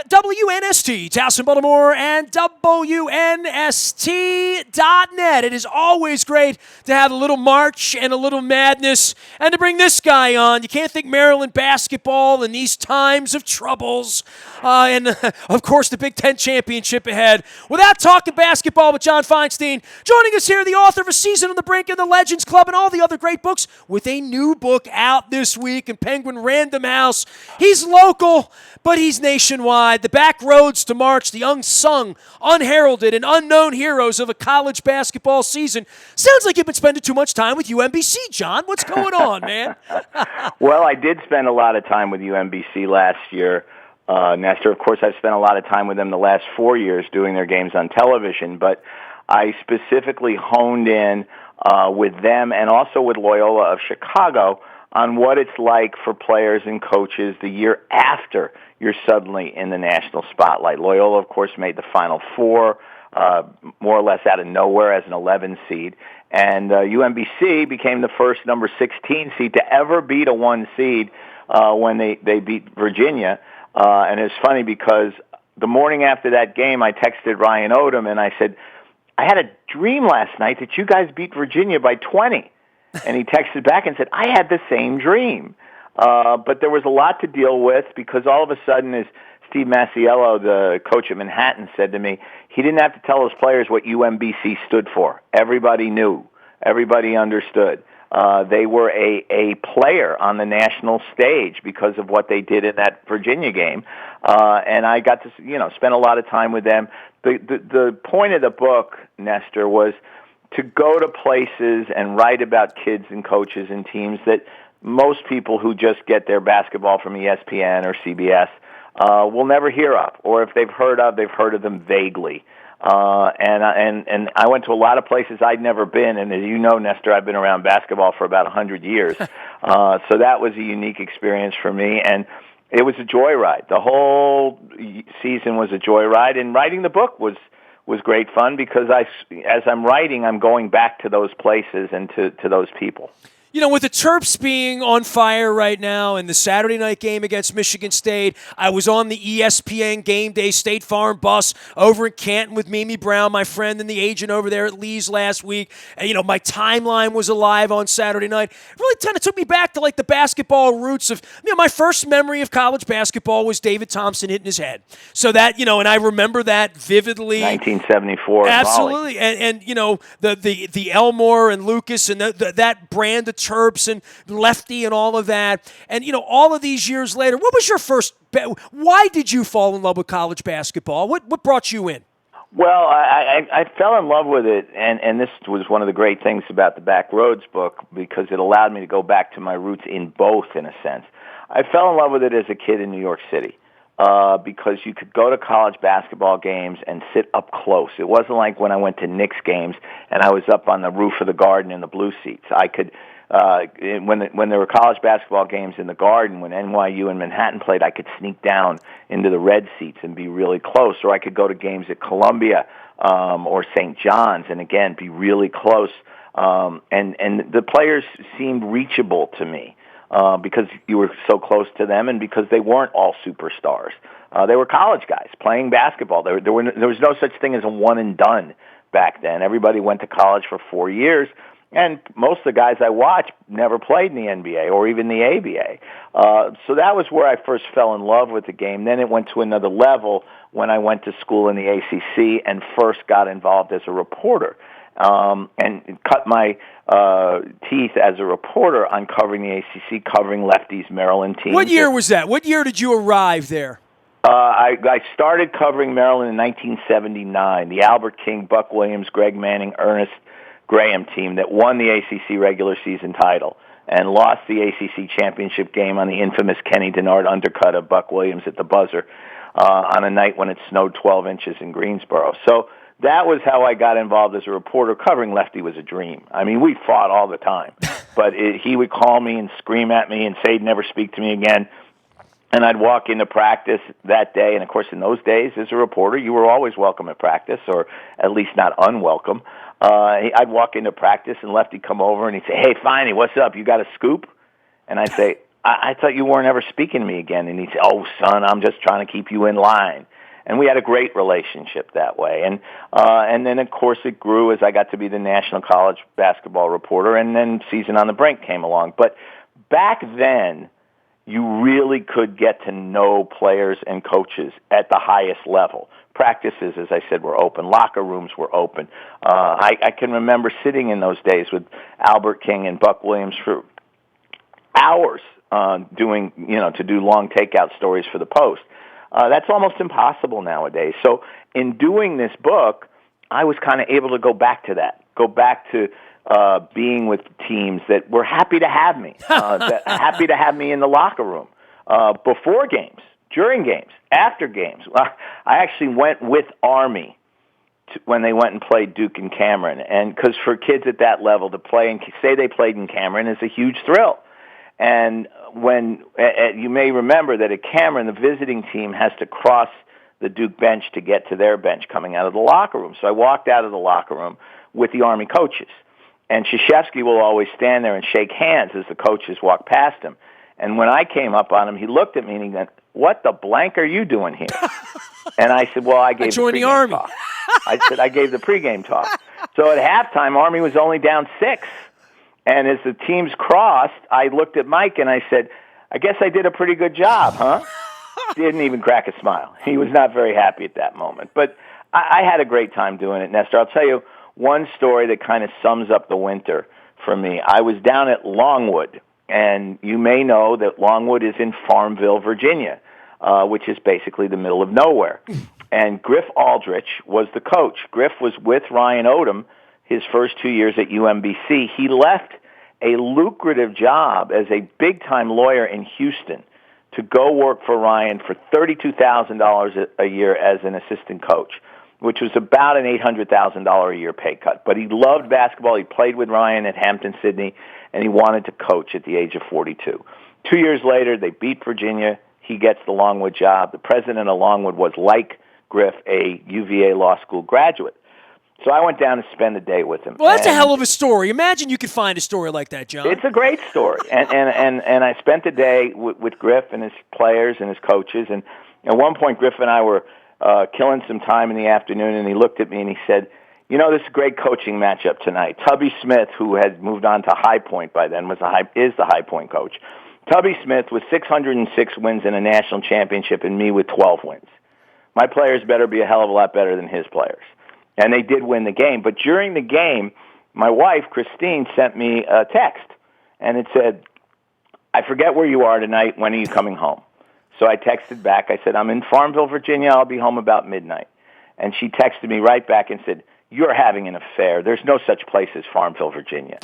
WNST, Towson, Baltimore, and WNST.net. It is always great to have a little March and a little madness, and to bring this guy on. You can't think Maryland basketball in these times of troubles. And, of course, the Big Ten championship ahead. Without talking basketball with John Feinstein, joining us here, the author of A Season on the Brink and the Legends Club and all the other great books, with a new book out this week in Penguin Random House. He's local, but he's nationwide. The back roads to March, the unsung, unheralded, and unknown heroes of a college basketball season. Sounds like you've been spending too much time with UMBC, John. What's going on, man? Well, I did spend a lot of time with UMBC last year, Nestor. Of course, I've spent a lot of time with them the last 4 years doing their games on television, but I specifically honed in with them and also with Loyola of Chicago on what it's like for players and coaches the year after you're suddenly in the national spotlight. Loyola, of course, made the Final Four, more or less out of nowhere as an 11 seed. And UMBC became the first number 16 seed to ever beat a 1 seed when they beat Virginia. And it's funny because the morning after that game, I texted Ryan Odom and I said, I had a dream last night that you guys beat Virginia by 20. And he texted back and said, I had the same dream. But there was a lot to deal with because all of a sudden, as Steve Masiello, the coach at Manhattan, said to me, he didn't have to tell his players what UMBC stood for. Everybody knew. Everybody understood. They were a player on the national stage because of what they did in that Virginia game. And I got to, spend a lot of time with them. The point of the book, Nestor, was to go to places and write about kids and coaches and teams that most people who just get their basketball from ESPN or CBS will never hear of, or if they've heard of them vaguely. And I went to a lot of places I'd never been, and as you know, Nestor, I've been around basketball for about 100 years. So that was a unique experience for me, and it was a joyride. The whole season was a joyride, and writing the book was great fun because as I'm writing, I'm going back to those places and to those people. With the Terps being on fire right now and the Saturday night game against Michigan State, I was on the ESPN Game Day State Farm bus over in Canton with Mimi Brown, my friend and the agent over there at Lee's last week. And, my timeline was alive on Saturday night. It really kind of took me back to, the basketball roots of, my first memory of college basketball was David Thompson hitting his head. So that, and I remember that vividly. 1974. Absolutely. And the Elmore and Lucas and that brand of Terps and Lefty and all of that. And, all of these years later, what was your first – why did you fall in love with college basketball? What brought you in? Well, I fell in love with it, and this was one of the great things about the Back Roads book because it allowed me to go back to my roots in both, in a sense. I fell in love with it as a kid in New York City because you could go to college basketball games and sit up close. It wasn't like when I went to Knicks games and I was up on the roof of the Garden in the blue seats. I could – when there were college basketball games in the Garden, when NYU and Manhattan played, I could sneak down into the red seats and be really close. Or I could go to games at Columbia or St. John's and, again, be really close. And the players seemed reachable to me because you were so close to them and because they weren't all superstars. They were college guys playing basketball. There was no such thing as a one and done back then. Everybody went to college for 4 years. And most of the guys I watched never played in the NBA or even the ABA. So that was where I first fell in love with the game. Then it went to another level when I went to school in the ACC and first got involved as a reporter and cut my teeth as a reporter on covering the ACC, covering Lefty's Maryland teams. What year was that? What year did you arrive there? I started covering Maryland in 1979. The Albert King, Buck Williams, Greg Manning, Ernest Graham team that won the ACC regular season title and lost the ACC championship game on the infamous Kenny Dennard undercut of Buck Williams at the buzzer on a night when it snowed 12 inches in Greensboro. So that was how I got involved as a reporter. Covering Lefty was a dream. I mean, we fought all the time, but he would call me and scream at me and say he'd never speak to me again. And I'd walk into practice that day, and of course in those days, as a reporter, you were always welcome at practice, or at least not unwelcome. I'd walk into practice, and Lefty'd come over, and he'd say, "Hey, Finey, what's up? You got a scoop?" And I'd say, I thought you weren't ever speaking to me again. And he'd say, oh, son, I'm just trying to keep you in line. And we had a great relationship that way. And then, of course, it grew as I got to be the national college basketball reporter, and then Season on the Brink came along. But back then, you really could get to know players and coaches at the highest level. Practices, as I said, were open. Locker rooms were open. I can remember sitting in those days with Albert King and Buck Williams for hours to do long takeout stories for the Post. That's almost impossible nowadays. So in doing this book, I was kind of able to go back to that, go back to being with teams that were happy to have me, happy to have me in the locker room, before games, during games, after games. I actually went with Army when they went and played Duke and Cameron, and because for kids at that level to play and say they played in Cameron is a huge thrill. And when you may remember that at Cameron, the visiting team has to cross the Duke bench to get to their bench coming out of the locker room. So I walked out of the locker room with the Army coaches. And Krzyzewski will always stand there and shake hands as the coaches walk past him. And when I came up on him, he looked at me and he went, what the blank are you doing here? And I said, well, I gave the pregame Army talk. I said, I gave the pregame talk. So at halftime, Army was only down 6. And as the teams crossed, I looked at Mike and I said, I guess I did a pretty good job, huh? Didn't even crack a smile. He was not very happy at that moment. But I had a great time doing it, Nestor. I'll tell you one story that kind of sums up the winter for me. I was down at Longwood, and you may know that Longwood is in Farmville, Virginia, which is basically the middle of nowhere. And Griff Aldrich was the coach. Griff was with Ryan Odom his first 2 years at UMBC. He left a lucrative job as a big-time lawyer in Houston to go work for Ryan for $32,000 a year as an assistant coach, which was about an $800,000 a year pay cut. But he loved basketball. He played with Ryan at Hampton-Sydney, and he wanted to coach at the age of 42. 2 years later, they beat Virginia. He gets the Longwood job. The president of Longwood was, like Griff, a UVA law school graduate. So I went down to spend the day with him. Well, that's a hell of a story. Imagine you could find a story like that, John. It's a great story. And I spent the day with Griff and his players and his coaches. And at one point, Griff and I were killing some time in the afternoon, and he looked at me and he said, you know, this is a great coaching matchup tonight. Tubby Smith, who had moved on to High Point by then, is the High Point coach. Tubby Smith with 606 wins in a national championship and me with 12 wins. My players better be a hell of a lot better than his players. And they did win the game. But during the game, my wife, Christine, sent me a text. And it said, I forget where you are tonight. When are you coming home? So I texted back. I said, I'm in Farmville, Virginia. I'll be home about midnight. And she texted me right back and said, you're having an affair. There's no such place as Farmville, Virginia.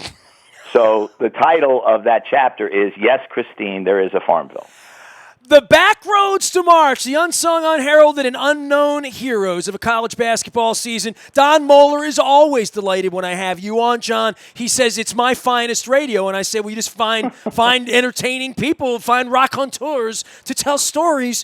So the title of that chapter is, Yes, Christine, There is a Farmville. The back roads to March, the unsung, unheralded, and unknown heroes of a college basketball season. Don Moeller is always delighted when I have you on, John. He says it's my finest radio, and I say, well, you just find entertaining people, find raconteurs to tell stories.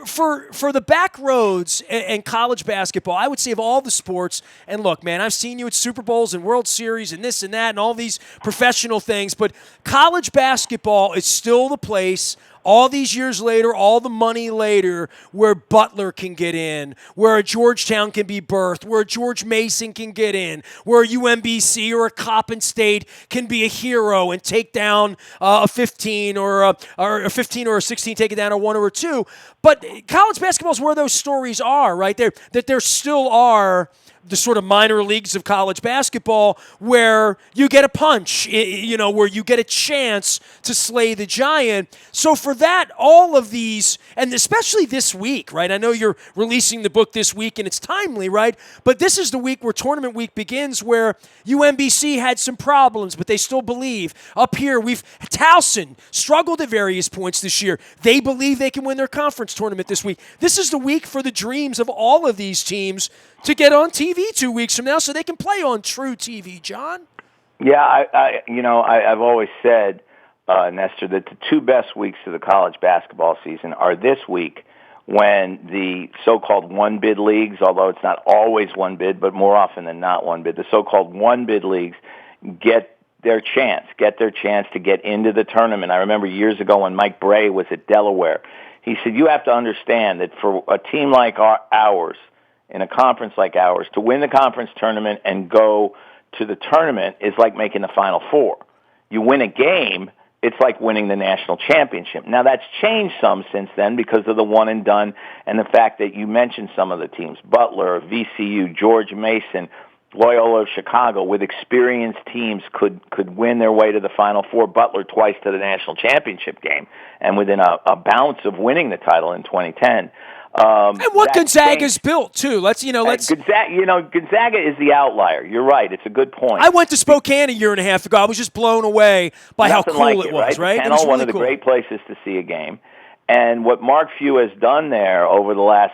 For the back roads and college basketball, I would say of all the sports, and look, man, I've seen you at Super Bowls and World Series and this and that and all these professional things, but college basketball is still the place all these years later, all the money later, where Butler can get in, where a Georgetown can be birthed, where a George Mason can get in, where a UMBC or a Coppin State can be a hero and take down a 15 or a 15 or a 16, take it down a 1 or a 2. But college basketball is where those stories are, right? That there still are the sort of minor leagues of college basketball where you get a punch, where you get a chance to slay the giant. So for that, all of these, and especially this week, right? I know you're releasing the book this week and it's timely, right? But this is the week where tournament week begins, where UMBC had some problems, but they still believe. Up here, Towson struggled at various points this year. They believe they can win their conference tournament this week. This is the week for the dreams of all of these teams to get on TV 2 weeks from now so they can play on true TV, John. Yeah, I've always said, Nestor, that the two best weeks of the college basketball season are this week when the so-called one-bid leagues, although it's not always one bid, but more often than not one bid, the so-called one-bid leagues get their chance to get into the tournament. I remember years ago when Mike Bray was at Delaware, he said, you have to understand that for a team like ours, in a conference like ours, to win the conference tournament and go to the tournament is like making the Final Four. You win a game, it's like winning the national championship. Now, that's changed some since then because of the one and done and the fact that you mentioned some of the teams, Butler, VCU, George Mason, Loyola of Chicago, with experienced teams could win their way to the Final Four. Butler twice to the national championship game, and within a bounce of winning the title in 2010. And what Gonzaga's built too. Gonzaga is the outlier. You're right. It's a good point. I went to Spokane a year and a half ago. I was just blown away by how cool it was. Right? It was really one of the great places to see a game. And what Mark Few has done there over the last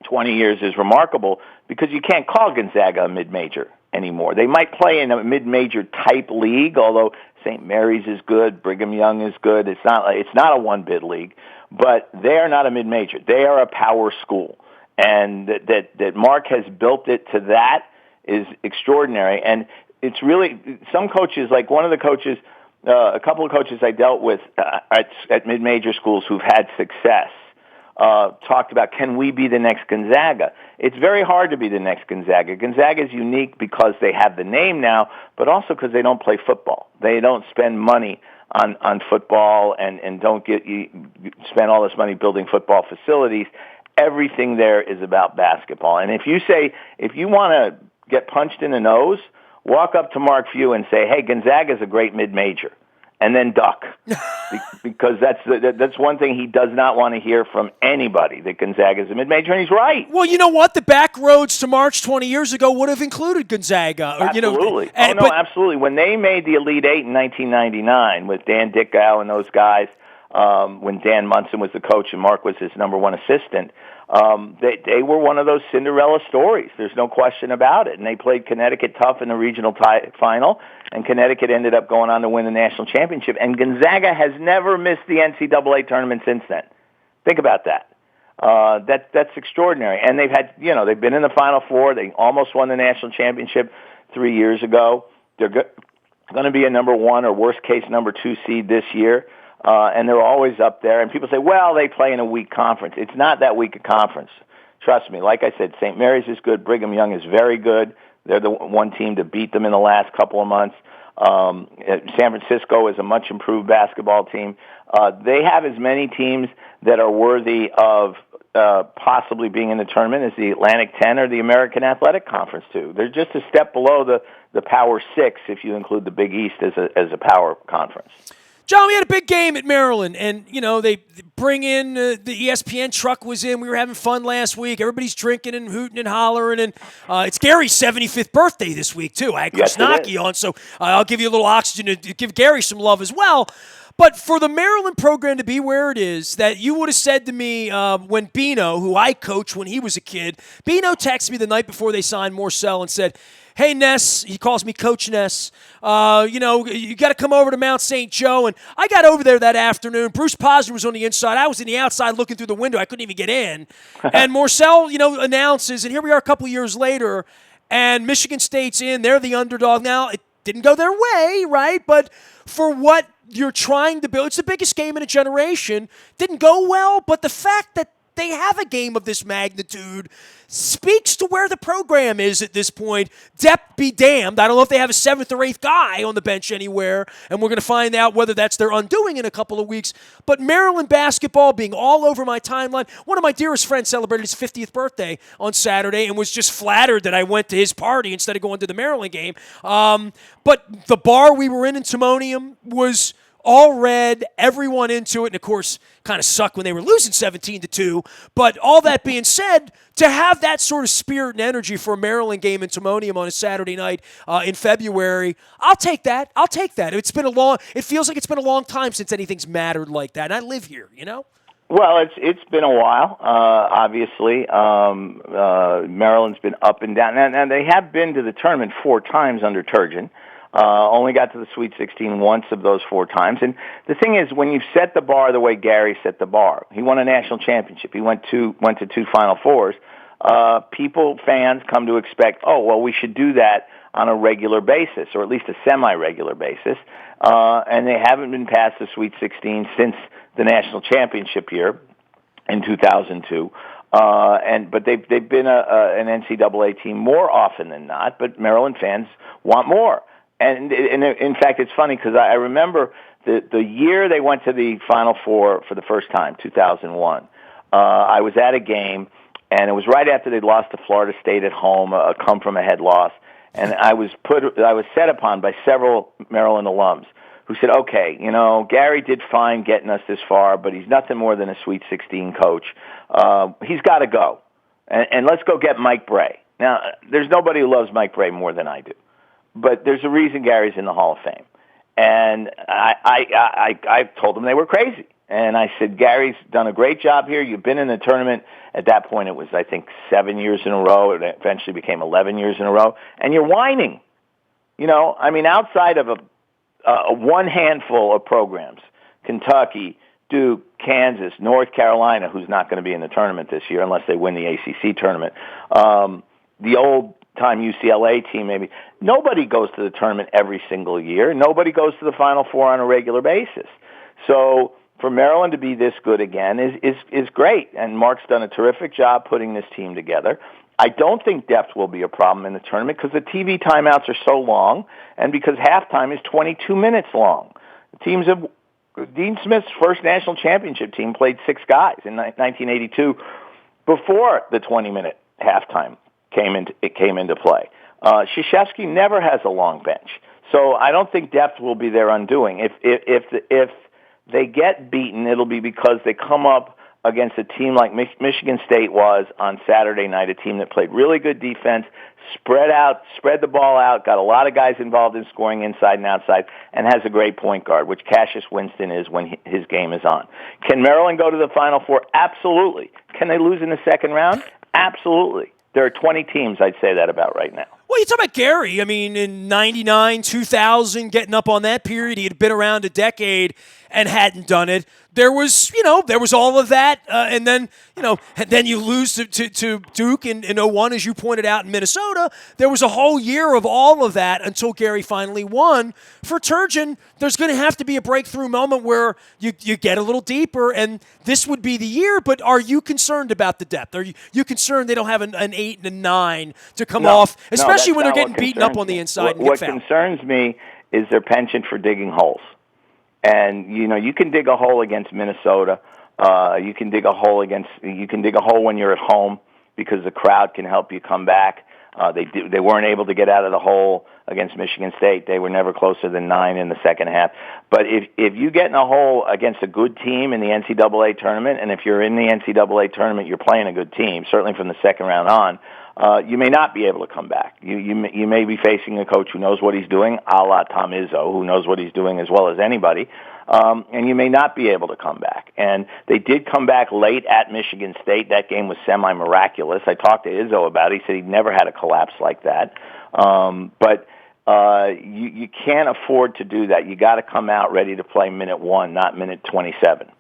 20 years is remarkable because you can't call Gonzaga a mid-major anymore. They might play in a mid-major type league, although St. Mary's is good, Brigham Young is good. It's not a one-bid league, but they are not a mid-major. They are a power school, and that Mark has built it to that is extraordinary. And it's really some coaches, like one of the coaches, a couple of coaches I dealt with at mid-major schools who've had success. Talked about, can we be the next Gonzaga? It's very hard to be the next Gonzaga. Gonzaga is unique because they have the name now, but also because they don't play football. They don't spend money on football and don't spend all this money building football facilities. Everything there is about basketball. And if you want to get punched in the nose, walk up to Mark Few and say, hey, Gonzaga is a great mid-major. And then duck, because that's one thing he does not want to hear from anybody, that Gonzaga is a mid-major, and he's right. Well, you know what? The back roads to March 20 years ago would have included Gonzaga. Absolutely. Absolutely. When they made the Elite Eight in 1999 with Dan Dickau and those guys, when Dan Munson was the coach and Mark was his number one assistant, they were one of those Cinderella stories. There's no question about it. And they played Connecticut tough in the regional final, and Connecticut ended up going on to win the national championship. And Gonzaga has never missed the NCAA tournament since then. Think about that. That's extraordinary. And they've been in the Final Four. They almost won the national championship 3 years ago. They're going to be a number one or worst case number 2 seed this year. And they're always up there. And people say, well, they play in a weak conference. It's not that weak a conference. Trust me. Like I said, St. Mary's is good. Brigham Young is very good. They're the one team to beat them in the last couple of months. San Francisco is a much improved basketball team. They have as many teams that are worthy of possibly being in the tournament as the Atlantic 10 or the American Athletic Conference too. They're just a step below the Power 6 if you include the Big East as a power conference. John, we had a big game at Maryland, and, they bring in the ESPN truck was in. We were having fun last week. Everybody's drinking and hooting and hollering, and it's Gary's 75th birthday this week, too. I had Chris Naki on, so I'll give you a little oxygen to give Gary some love as well. But for the Maryland program to be where it is, that you would have said to me when Bino, who I coached when he was a kid, Bino texted me the night before they signed Morcell and said, hey, Ness, he calls me Coach Ness, you got to come over to Mount St. Joe. And I got over there that afternoon. Bruce Posner was on the inside. I was in the outside looking through the window. I couldn't even get in. And Morcell, announces, and here we are a couple years later, and Michigan State's in. They're the underdog. Now, it didn't go their way, right? But for what you're trying to build, it's the biggest game in a generation. Didn't go well, but the fact that they have a game of this magnitude speaks to where the program is at this point. Depth be damned. I don't know if they have a 7th or 8th guy on the bench anywhere, and we're going to find out whether that's their undoing in a couple of weeks. But Maryland basketball being all over my timeline. One of my dearest friends celebrated his 50th birthday on Saturday and was just flattered that I went to his party instead of going to the Maryland game. But the bar we were in Timonium was all red, everyone into it, and of course, kind of sucked when they were losing 17-2. But all that being said, to have that sort of spirit and energy for a Maryland game in Timonium on a Saturday night in February, I'll take that. It feels like it's been a long time since anything's mattered like that, and I live here, Well, it's been a while. Obviously, Maryland's been up and down, and they have been to the tournament 4 times under Turgeon. Only got to the Sweet 16 once of those 4 times. And the thing is, when you set the bar the way Gary set the bar, he won a national championship. He went to 2 Final Fours. fans come to expect, oh, well, we should do that on a regular basis, or at least a semi-regular basis. And they haven't been past the Sweet 16 since the national championship year in 2002. But they've been an NCAA team more often than not, but Maryland fans want more. And in fact, it's funny because I remember the year they went to the Final Four for the first time, 2001. I was at a game, and it was right after they'd lost to Florida State at home, a come-from-ahead loss. And I was set upon by several Maryland alums who said, okay, Gary did fine getting us this far, but he's nothing more than a Sweet 16 coach. He's got to go. And let's go get Mike Bray. Now, there's nobody who loves Mike Bray more than I do. But there's a reason Gary's in the Hall of Fame. And I told them they were crazy. And I said, Gary's done a great job here. You've been in the tournament. At that point, it was, I think, 7 years in a row. It eventually became 11 years in a row. And you're whining. Outside of a one handful of programs, Kentucky, Duke, Kansas, North Carolina, who's not going to be in the tournament this year unless they win the ACC tournament, the old-time UCLA team maybe, nobody goes to the tournament every single year. Nobody goes to the Final Four on a regular basis. So for Maryland to be this good again is great, and Mark's done a terrific job putting this team together. I don't think depth will be a problem in the tournament because the TV timeouts are so long, and because halftime is 22 minutes long. Dean Smith's first national championship team played 6 guys in 1982 before the 20-minute halftime came into play. Krzyzewski never has a long bench, so I don't think depth will be their undoing. If they get beaten, it'll be because they come up against a team like Michigan State was on Saturday night, a team that played really good defense, spread the ball out, got a lot of guys involved in scoring inside and outside, and has a great point guard, which Cassius Winston is when his game is on. Can Maryland go to the Final Four? Absolutely. Can they lose in the second round? Absolutely. There are 20 teams I'd say that about right now. Well, you talk about Gary. In 99, 2000, getting up on that period, he had been around a decade and hadn't done it. There was all of that, and then you lose to Duke in 01, as you pointed out, in Minnesota. There was a whole year of all of that until Gary finally won. For Turgeon, there's going to have to be a breakthrough moment where you get a little deeper, and this would be the year. But are you concerned about the depth? Are you concerned they don't have an 8 and a 9 to come off, especially when they're getting beaten up on the inside? What concerns me is their penchant for digging holes. And you can dig a hole against Minnesota. You can dig a hole when you're at home because the crowd can help you come back. They weren't able to get out of the hole against Michigan State. They were never closer than 9 in the second half. But if you get in a hole against a good team in the NCAA tournament, and if you're in the NCAA tournament, you're playing a good team, certainly from the second round on, you may not be able to come back. You may be facing a coach who knows what he's doing, a la Tom Izzo, who knows what he's doing as well as anybody, and you may not be able to come back. And they did come back late at Michigan State. That game was semi-miraculous. I talked to Izzo about it. He said he'd never had a collapse like that. But you can't afford to do that. You got to come out ready to play minute 1, not minute 27.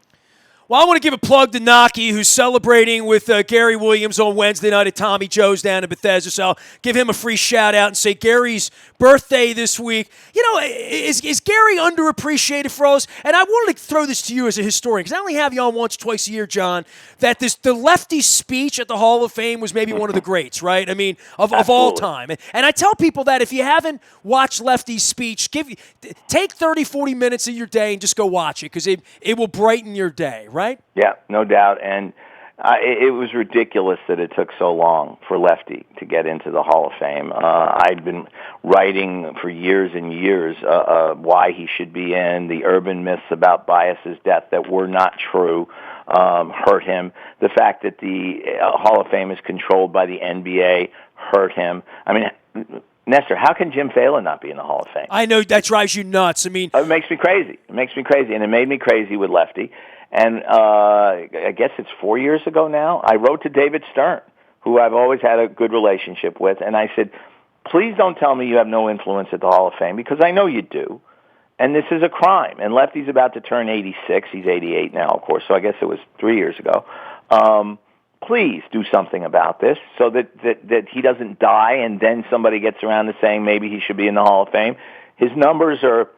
Well, I want to give a plug to Naki, who's celebrating with Gary Williams on Wednesday night at Tommy Joe's down in Bethesda. So I'll give him a free shout-out and say Gary's birthday this week. Is Gary underappreciated for us? And I wanted to throw this to you as a historian, because I only have you on once, twice a year, John, that the lefty speech at the Hall of Fame was maybe one of the greats, right? Of all time. And I tell people that if you haven't watched Lefty's speech, take 30, 40 minutes of your day and just go watch it, because it will brighten your day, right? Yeah, no doubt. And it was ridiculous that it took so long for Lefty to get into the Hall of Fame. I'd been writing for years and years why he should be in. The urban myths about Bias's death that were not true hurt him. The fact that the Hall of Fame is controlled by the NBA hurt him. Nestor, how can Jim Phelan not be in the Hall of Fame? I know, that drives you nuts. It makes me crazy. And it made me crazy with Lefty. And I guess it's 4 years ago now, I wrote to David Stern, who I've always had a good relationship with, and I said, please don't tell me you have no influence at the Hall of Fame, because I know you do, and this is a crime. And Lefty's about to turn 86. He's 88 now, of course, so I guess it was 3 years ago. please do something about this so that he doesn't die and then somebody gets around to saying maybe he should be in the Hall of Fame. His numbers are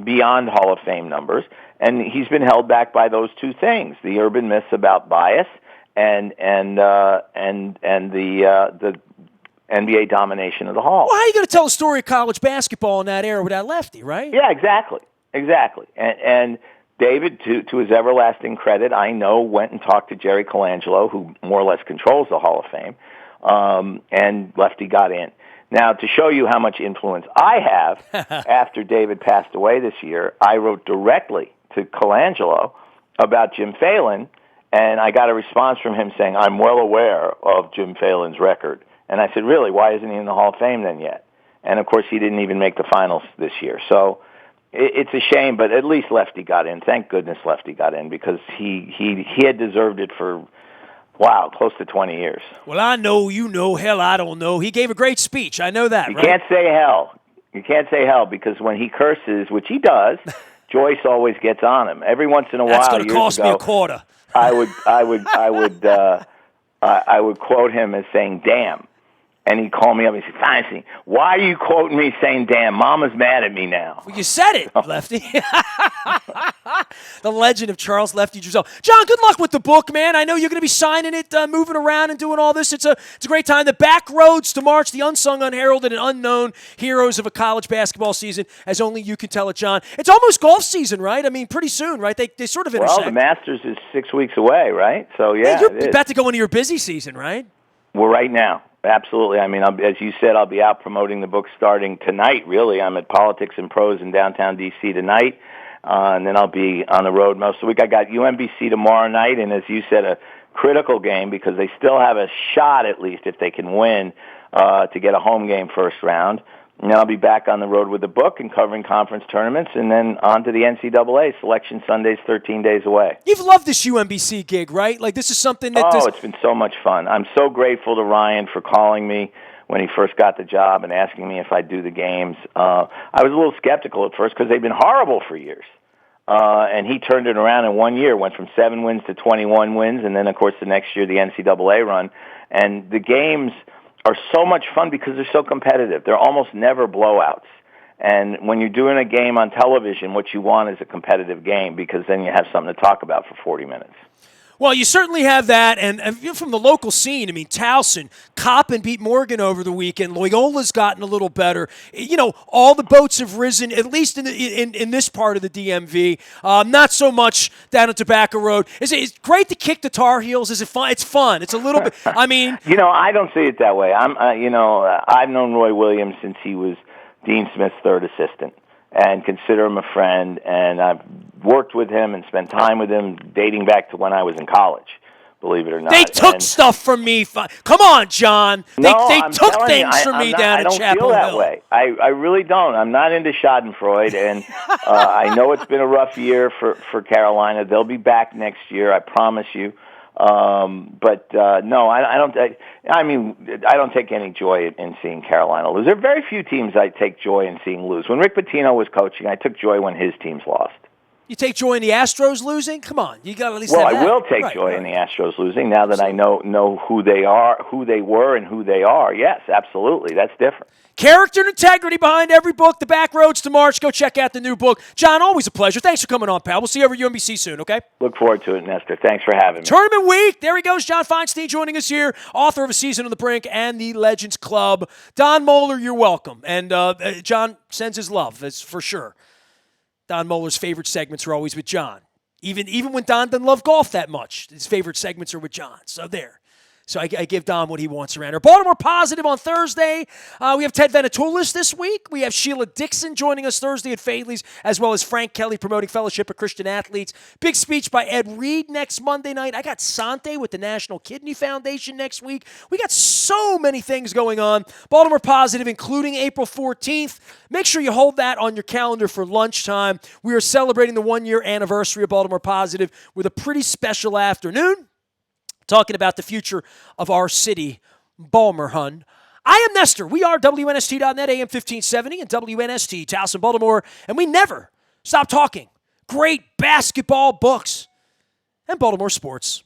beyond Hall of Fame numbers, and he's been held back by those two things: the urban myths about bias and the NBA domination of the Hall. Well, how are you going to tell a story of college basketball in that era without Lefty, right? Yeah, exactly. And David, to his everlasting credit, I know, went and talked to Jerry Colangelo, who more or less controls the Hall of Fame, and Lefty got in. Now, to show you how much influence I have, after David passed away this year, I wrote directly to Colangelo about Jim Phelan, and I got a response from him saying, I'm well aware of Jim Phelan's record. And I said, really, why isn't he in the Hall of Fame then yet? And, of course, he didn't even make the finals this year. So it's a shame, but at least Lefty got in. Thank goodness Lefty got in, because he had deserved it for, close to 20 years. Well, I know, you know, hell, I don't know. He gave a great speech. I know that, You right? can't say hell. You can't say hell, because when he curses, which he does, Joyce always gets on him. Every once in a while, That's going to cost me a quarter. I would quote him as saying, damn. And he'd call me up and he'd say, Feinstein, why are you quoting me saying, damn, Mama's mad at me now? Well, you said it, Lefty. The legend of Charles Lefty Driesell. John, good luck with the book, man. I know you're going to be signing it, moving around and doing all this. It's a great time. The back roads to March, the unsung, unheralded, and unknown heroes of a college basketball season, as only you can tell it, John. It's almost golf season, right? I mean, pretty soon, right? They sort of intersect. Well, the Masters is 6 weeks away, right? So, yeah, you're about to go into your busy season, right? Well, right now. Absolutely. I mean, as you said, I'll be out promoting the book starting tonight, really. I'm at Politics and Prose in downtown D.C. tonight, and then I'll be on the road most of the week. I got UMBC tomorrow night, and as you said, a critical game, because they still have a shot, at least, if they can win, to get a home game first round. And then I'll be back on the road with the book and covering conference tournaments, and then on to the NCAA. Selection Sunday's 13 days away. You've loved this UMBC gig, right? Like, this is something that... it's been so much fun. I'm so grateful to Ryan for calling me when he first got the job and asking me if I'd do the games. I was a little skeptical at first because they've been horrible for years. And he turned it around in 1 year, went from 7 wins to 21 wins, and then, of course, the next year the NCAA run. And the games are so much fun because they're so competitive. They're almost never blowouts. And when you're doing a game on television, what you want is a competitive game, because then you have something to talk about for 40 minutes. Well, you certainly have that, and from the local scene, I mean, Towson, Coppin beat Morgan over the weekend. Loyola's gotten a little better. You know, all the boats have risen, at least in this part of the DMV. Not so much down at Tobacco Road. It's great to kick the Tar Heels. Is it fun? It's fun. It's a little bit. I mean, I don't see it that way. I've known Roy Williams since he was Dean Smith's third assistant, and consider him a friend, and I've worked with him and spent time with him dating back to when I was in college, believe it or not. They took stuff from me. Come on, John. They took things from me down at Chapel Hill. I don't feel that way. I really don't. I'm not into Schadenfreude, and I know it's been a rough year for Carolina. They'll be back next year, I promise you. No, I don't. I don't take any joy in seeing Carolina lose. There are very few teams I take joy in seeing lose. When Rick Pitino was coaching, I took joy when his teams lost. You take joy in the Astros losing? Come on, you got to at least. Well, I will take joy in the Astros losing now that I know who they are, who they were, and who they are. Yes, absolutely, that's different. Character and integrity behind every book. The Back Roads to March. Go check out the new book. John, always a pleasure. Thanks for coming on, pal. We'll see you over at UMBC soon, okay? Look forward to it, Nestor. Thanks for having me. Tournament week. There he goes, John Feinstein joining us here, author of A Season on the Brink and the Legends Club. Don Moeller, you're welcome. And John sends his love, that's for sure. Don Moeller's favorite segments are always with John. Even when Don doesn't love golf that much, his favorite segments are with John. So there. So I give Don what he wants around here. Baltimore Positive on Thursday. We have Ted Venetoulis this week. We have Sheila Dixon joining us Thursday at Fadley's, as well as Frank Kelly promoting Fellowship of Christian Athletes. Big speech by Ed Reed next Monday night. I got Sante with the National Kidney Foundation next week. We got so many things going on. Baltimore Positive, including April 14th. Make sure you hold that on your calendar for lunchtime. We are celebrating the 1-year anniversary of Baltimore Positive with a pretty special afternoon, talking about the future of our city, Balmer, hun. I am Nestor. We are WNST.net, AM 1570, and WNST, Towson, Baltimore, and we never stop talking great basketball books and Baltimore sports.